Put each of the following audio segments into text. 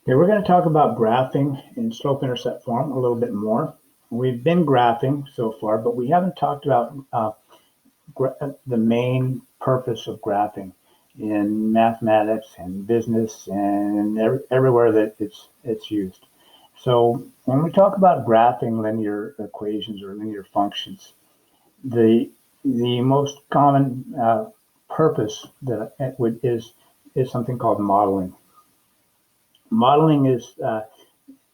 Okay, we're going to talk about graphing in slope-intercept form a little bit more. We've been graphing so far, but we haven't talked about the main purpose of graphing in mathematics and business and everywhere that it's used. So when we talk about graphing linear equations or linear functions, the most common purpose that is something called modeling. Modeling is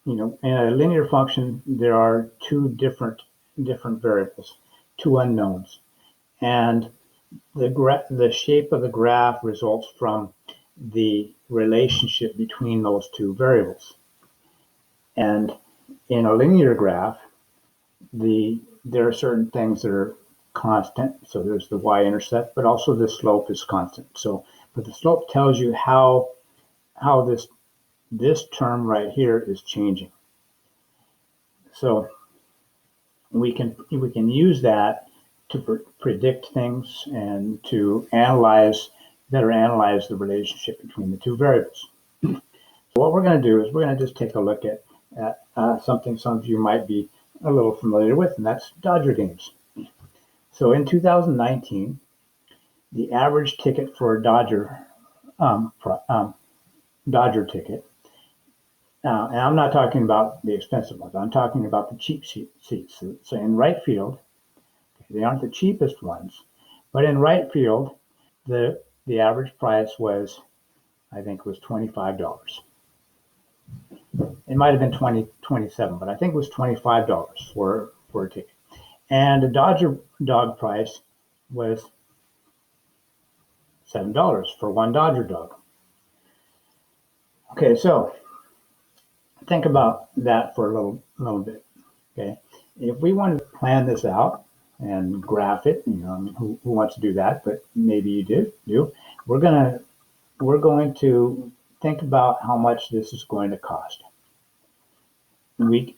in a linear function, there are two different variables, two unknowns, and the shape of the graph results from the relationship between those two variables. And in a linear graph, there are certain things that are constant. So there's the y-intercept, but also the slope is constant. So, but the slope tells you how this term right here is changing. So we can use that to predict things and to better analyze the relationship between the two variables. So what we're going to do is we're going to just take a look at something some of you might be a little familiar with, and that's Dodger games. So in 2019, the average ticket for a Dodger ticket. And I'm not talking about the expensive ones. I'm talking about the cheap seats. So in right field, they aren't the cheapest ones, but in right field, the average price was, I think, was $25. It might have been $27, but I think it was $25 for a ticket. And the Dodger dog price was $7 for one Dodger dog. Okay, so think about that for a little bit. Okay, if we want to plan this out and graph it, who wants to do that? But maybe you do. We're going to think about how much this is going to cost.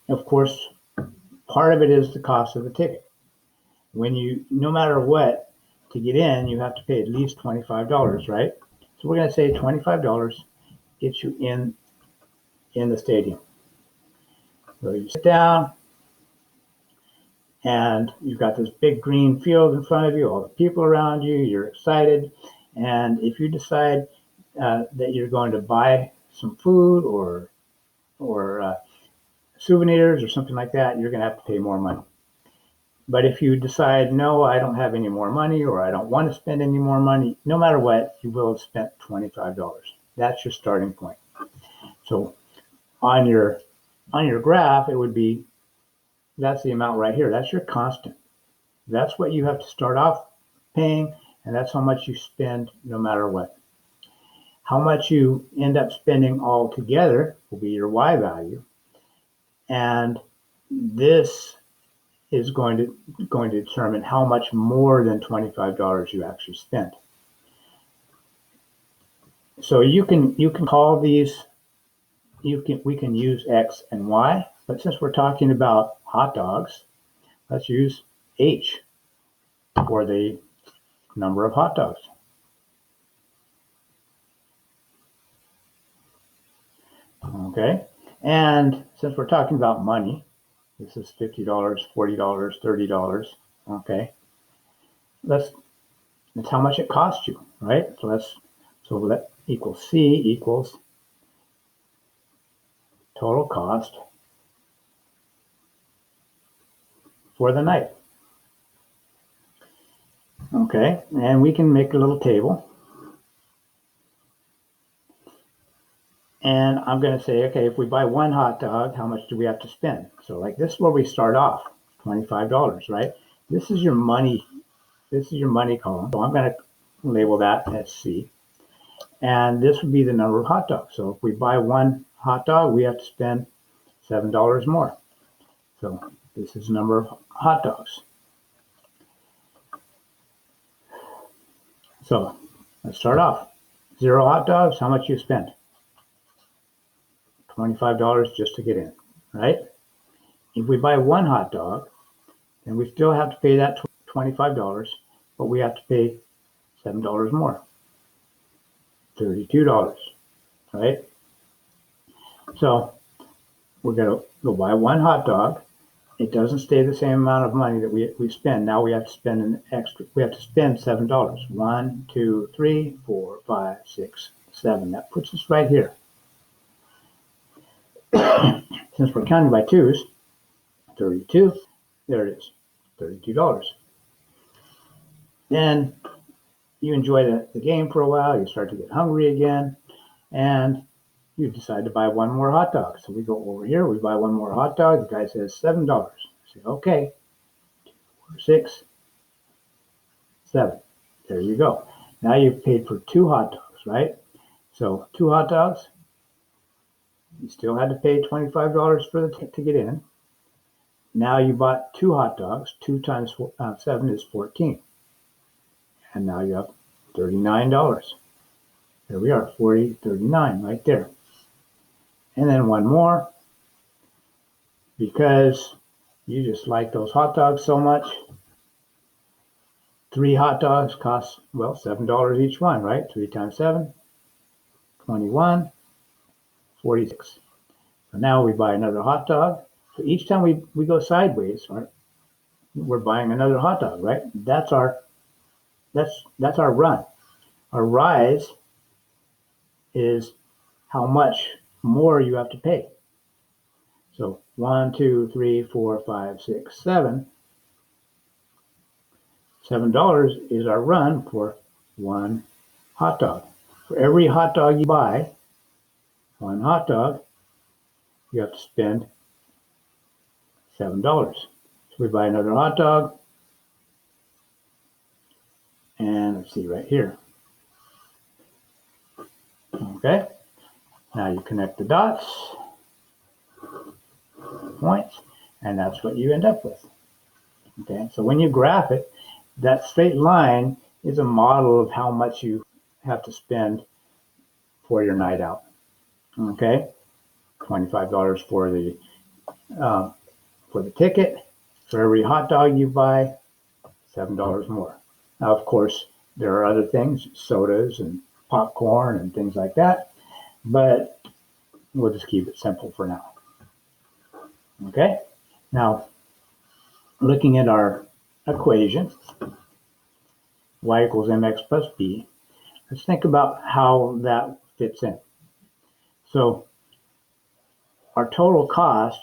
Of course, part of it is the cost of the ticket. No matter what, to get in, you have to pay at least $25, right? So we're going to say $25 gets you in the stadium. So you sit down, and you've got this big green field in front of you, all the people around you, you're excited. And if you decide that you're going to buy some food or souvenirs or something like that, you're going to have to pay more money. But if you decide, no, I don't have any more money, or I don't want to spend any more money, no matter what, you will have spent $25. That's your starting point. So on your graph, it would be, that's the amount right here. That's your constant. That's what you have to start off paying, and that's how much you spend no matter what. How much you end up spending all together will be your Y value. And this is going to determine how much more than $25 you actually spent. So you can call these, we can use X and Y, but since we're talking about hot dogs, let's use H for the number of hot dogs. Okay, and since we're talking about money, this is $50, $40, $30. Okay, that's how much it costs you, right? So that equals C equals total cost for the night. Okay, and we can make a little table. And I'm going to say, okay, if we buy one hot dog, how much do we have to spend? So like this is where we start off, $25, right? This is your money. This is your money column. So I'm going to label that as C. And this would be the number of hot dogs. So if we buy one hot dog, we have to spend $7 more. So this is the number of hot dogs. So let's start off. 0 hot dogs, how much you spend? $25 just to get in, right? If we buy one hot dog, then we still have to pay that $25, but we have to pay $7 more, $32, right? So we're going to go buy one hot dog. It doesn't stay the same amount of money that we spend. Now we have to spend an extra. We have to spend $7. 1, 2, 3, 4, 5, 6, 7. That puts us right here. Since we're counting by twos, 32. There it is, $32. Then you enjoy the game for a while. You start to get hungry again, and you decide to buy one more hot dog. So we go over here. We buy one more hot dog. The guy says $7. I say, okay. 6, 7. There you go. Now you've paid for 2 hot dogs, right? So 2 hot dogs, you still had to pay $25 for to get in. Now you bought 2 hot dogs. 2 times 7 is 14. And now you have $39. There we are, 40, 39 right there. And then one more, because you just like those hot dogs so much. 3 hot dogs cost, well, $7 each one, right? 3 times 7, 21, 46. So now we buy another hot dog. So each time we go sideways, right, we're buying another hot dog, right? That's our run. Our rise is how much more you have to pay. So 1, 2, 3, 4, 5, 6, 7. $7 is our run for one hot dog. For every hot dog you buy, one hot dog, you have to spend $7. So we buy another hot dog, and let's see right here. Okay, now you connect the dots, points, and that's what you end up with. Okay, so when you graph it, that straight line is a model of how much you have to spend for your night out. Okay, $25 for the ticket. For every hot dog you buy, $7 more. Now, of course, there are other things, sodas and popcorn and things like that, but we'll just keep it simple for now. Okay, now looking at our equation, y equals mx plus b, let's think about how that fits in. So our total cost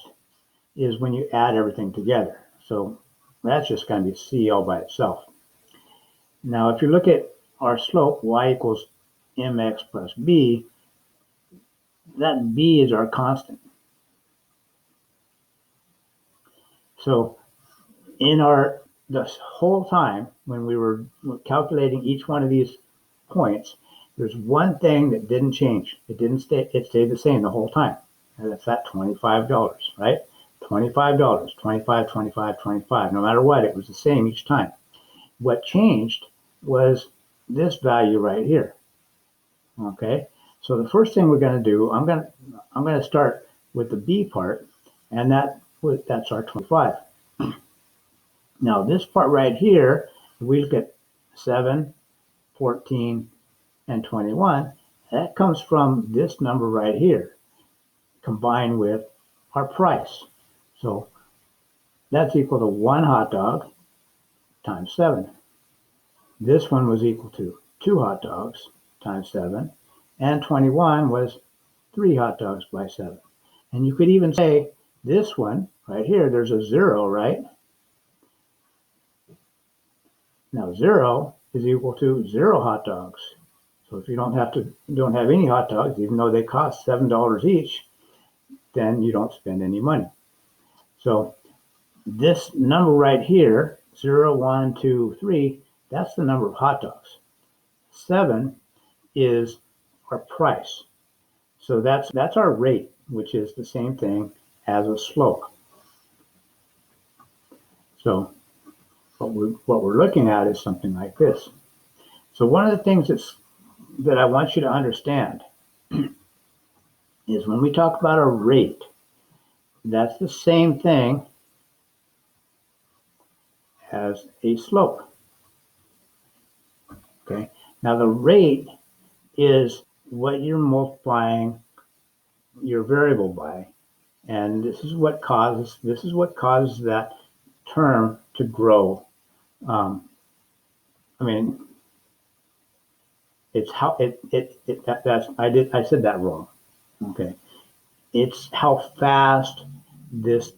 is when you add everything together. So that's just going to be c all by itself. Now, if you look at our slope, y equals mx plus b, that b is our constant. So in this whole time, when we were calculating each one of these points, there's one thing that didn't change. It stayed the same the whole time. And that's that $25, right? $25, 25, 25, 25. No matter what, it was the same each time. What changed was this value right here. Okay, so the first thing we're going to do, I'm going to start with the b part, and that's our 25. Now this part right here, if we look at 7, 14, and 21, that comes from this number right here, combined with our price. So that's equal to 1 hot dog times 7. This one was equal to 2 hot dogs times 7, and 21 was 3 hot dogs by 7. And you could even say this one right here, there's a 0, right? Now 0 is equal to 0 hot dogs. So if you don't have any hot dogs, even though they cost $7 each, then you don't spend any money. So this number right here, 0, 1, 2, 3, that's the number of hot dogs. 7 is our price. So that's our rate, which is the same thing as a slope. So what we're looking at is something like this. So one of the things that I want you to understand is when we talk about a rate, that's the same thing as a slope. Okay. Now the rate is what you're multiplying your variable by. And this is what causes that term to grow. I mean, it's how I said that wrong. Okay. It's how fast this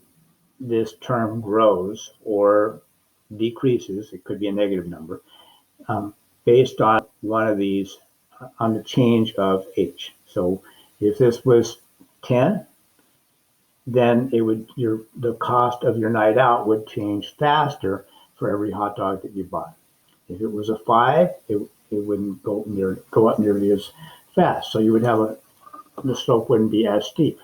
term grows or decreases. It could be a negative number, based on one of these, on the change of h. So if this was 10, then the cost of your night out would change faster for every hot dog that you bought. If it was a 5, it wouldn't go up nearly as fast. So you would have the slope wouldn't be as steep.